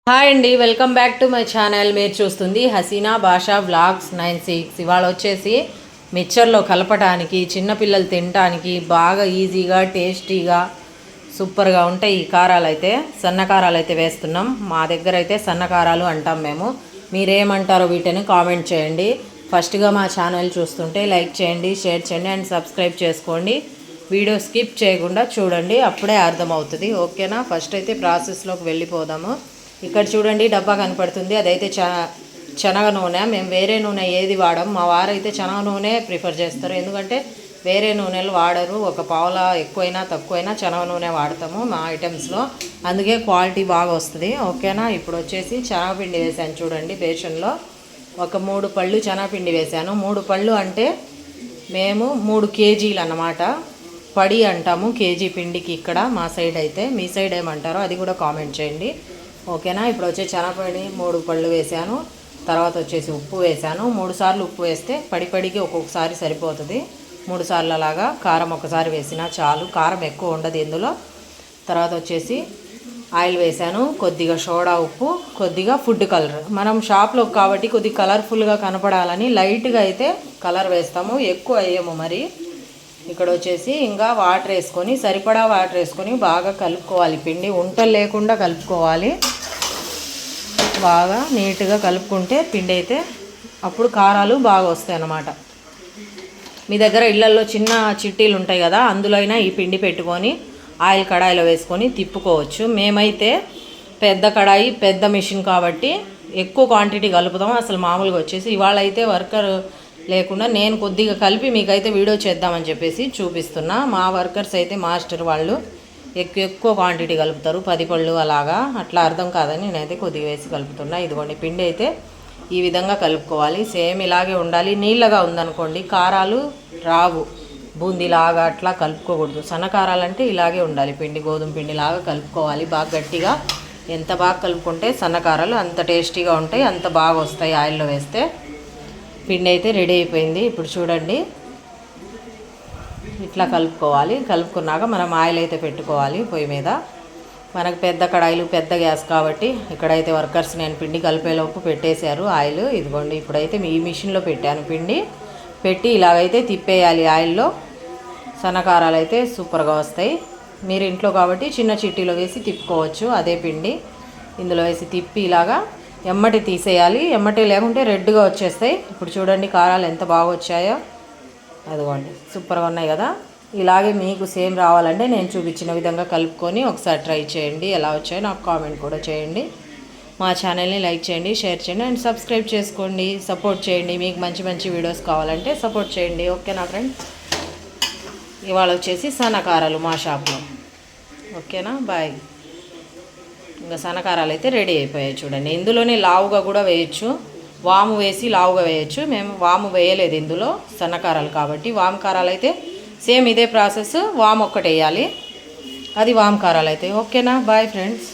Hi అండి, welcome back to my channel. మీరు చూస్తుంది హసీనా భాషా వ్లాగ్స్ 96. ఇవాళ వచ్చేసి మిక్చర్లో కలపటానికి, చిన్నపిల్లలు తినటానికి బాగా ఈజీగా టేస్టీగా సూపర్గా ఉంటాయి ఈ కారాలు అయితే. సన్న కారాలు అయితే వేస్తున్నాం. మా దగ్గర అయితే సన్న కారాలు అంటాం మేము. మీరేమంటారో వీటిని కామెంట్ చేయండి. ఫస్ట్గా మా ఛానల్ చూస్తుంటే లైక్ చేయండి, షేర్ చేయండి అండ్ సబ్స్క్రైబ్ చేసుకోండి. వీడియో స్కిప్ చేయకుండా చూడండి, అప్పుడే అర్థమవుతుంది. ఓకేనా? ఫస్ట్ అయితే ప్రాసెస్లోకి వెళ్ళిపోదాము. ఇక్కడ చూడండి, డబ్బా కనపడుతుంది. అదైతే శనగ నూనె. మేము వేరే నూనె ఏది వాడము. మా వారైతే శనగ నూనె ప్రిఫర్ చేస్తారు, ఎందుకంటే వేరే నూనెలు వాడరు. ఒక పావుల ఎక్కువైనా తక్కువైనా శనగ నూనె వాడతాము మా ఐటమ్స్లో, అందుకే క్వాలిటీ బాగా వస్తుంది. ఓకేనా? ఇప్పుడు వచ్చేసి శనగపిండి వేసాను చూడండి. బేషన్లో ఒక 3 పళ్ళు శనగపిండి వేసాను. 3 పళ్ళు అంటే మేము 3 కేజీలు అన్నమాట. పడి అంటాము కేజీ పిండికి ఇక్కడ మా సైడ్ అయితే. మీ సైడ్ ఏమంటారో అది కూడా కామెంట్ చేయండి. ఓకేనా? ఇప్పుడు వచ్చేసి శనగపిండి 3 పళ్ళు వేసాను. తర్వాత వచ్చేసి ఉప్పు వేసాను. 3 సార్లు ఉప్పు వేస్తే పడికి ఒక్కొక్కసారి సరిపోతుంది. 3 సార్లు అలాగా. కారం ఒకసారి వేసినా చాలు, కారం ఎక్కువ ఉండదు ఇందులో. తర్వాత వచ్చేసి ఆయిల్ వేసాను, కొద్దిగా సోడా ఉప్పు, కొద్దిగా ఫుడ్ కలర్. మనం షాప్లో కాబట్టి కొద్దిగా కలర్ఫుల్గా కనపడాలని లైట్గా అయితే కలర్ వేస్తాము, ఎక్కువ వేయము మరి. ఇక్కడ వచ్చేసి ఇంకా వాటర్ వేసుకొని, సరిపడా వాటర్ వేసుకొని బాగా కలుపుకోవాలి. పిండి ఉంటలు లేకుండా కలుపుకోవాలి. బాగా నీట్గా కలుపుకుంటే పిండి అయితే అప్పుడు కారాలు బాగా వస్తాయి అన్నమాట. మీ దగ్గర ఇళ్ళల్లో చిన్న చిట్టీలు ఉంటాయి కదా, అందులో అయినా ఈ పిండి పెట్టుకొని ఆయిల్ కడాయిలో వేసుకొని తిప్పుకోవచ్చు. మేమైతే పెద్ద కడాయి, పెద్ద మిషన్ కాబట్టి ఎక్కువ క్వాంటిటీ కలుపుతాం. అసలు మామూలుగా వచ్చేసి ఇవాళ అయితే వర్కర్ లేకుండా నేను కొద్దిగా కలిపి మీకైతే వీడియో చేద్దామని చెప్పేసి చూపిస్తున్నా. మా వర్కర్స్ అయితే మాస్టర్ వాళ్ళు ఎక్కువ క్వాంటిటీ కలుపుతారు, 10 పళ్ళు అలాగా. అట్లా అర్థం కాదని నేనైతే కొద్దిగా వేసి కలుపుతున్నా. ఇదిగోండి, పిండి అయితే ఈ విధంగా కలుపుకోవాలి. సేమ్ ఇలాగే ఉండాలి. నీళ్ళగా ఉందనుకోండి కారాలు రావు, బూందీలాగా అట్లా కలుపుకోకూడదు. సన్నకారాలంటే ఇలాగే ఉండాలి. పిండి గోధుమ పిండిలాగా కలుపుకోవాలి బాగా గట్టిగా. ఎంత బాగా కలుపుకుంటే సన్నకారాలు అంత టేస్టీగా ఉంటాయి, అంత బాగా వస్తాయి ఆయిల్లో వేస్తే. పిండి అయితే రెడీ అయిపోయింది. ఇప్పుడు చూడండి, ఇట్లా కలుపుకోవాలి. కలుపుకున్నాక మనం ఆయిల్ అయితే పెట్టుకోవాలి పొయ్యి మీద. మనకు పెద్ద కడాయిలు, పెద్ద గ్యాస్ కాబట్టి ఇక్కడైతే వర్కర్స్ నేను పిండి కలిపేలోపు పెట్టేశారు ఆయిల్. ఇదిగోండి, ఇప్పుడైతే ఈ మిషన్లో పెట్టాను. పిండి పెట్టి ఇలాగైతే తిప్పేయాలి ఆయిల్లో. సన్నకారాలు అయితే సూపర్గా వస్తాయి. మీరు ఇంట్లో కాబట్టి చిన్న చిట్టీలో వేసి తిప్పుకోవచ్చు. అదే పిండి ఇందులో వేసి తిప్పి ఇలాగా ఎమ్మటి తీసేయాలి. ఎమ్మటి లేకుంటే రెడ్గా వచ్చేస్తాయి. ఇప్పుడు చూడండి కారాలు ఎంత బాగా వచ్చాయో. అదిగోండి, సూపర్గా ఉన్నాయి కదా. ఇలాగే మీకు సేమ్ రావాలంటే నేను చూపించిన విధంగా కలుపుకొని ఒకసారి ట్రై చేయండి. ఎలా వచ్చాయో నాకు కామెంట్ కూడా చేయండి. మా ఛానల్ని లైక్ చేయండి, షేర్ చేయండి అండ్ సబ్స్క్రైబ్ చేసుకోండి. సపోర్ట్ చేయండి. మీకు మంచి మంచి వీడియోస్ కావాలంటే సపోర్ట్ చేయండి. ఓకేనా ఫ్రెండ్స్? ఇవాళ వచ్చేసి సన్నకారాలు మా షాప్లో. ఓకేనా? బాయ్. ఇంకా సన్నకారాలు అయితే రెడీ అయిపోయాయి చూడండి. ఇందులోనే లావుగా కూడా వేయచ్చు, వాము వేసి లావుగా వేయచ్చు. మేము వాము వేయలేదు ఇందులో, సన్నకారాలు కాబట్టి. వాము కారాలు అయితే సేమ్ ఇదే ప్రాసెస్, వాము ఒక్కటి వేయాలి, అది వాము కారాలు అయితే. ఓకేనా? Boy friends.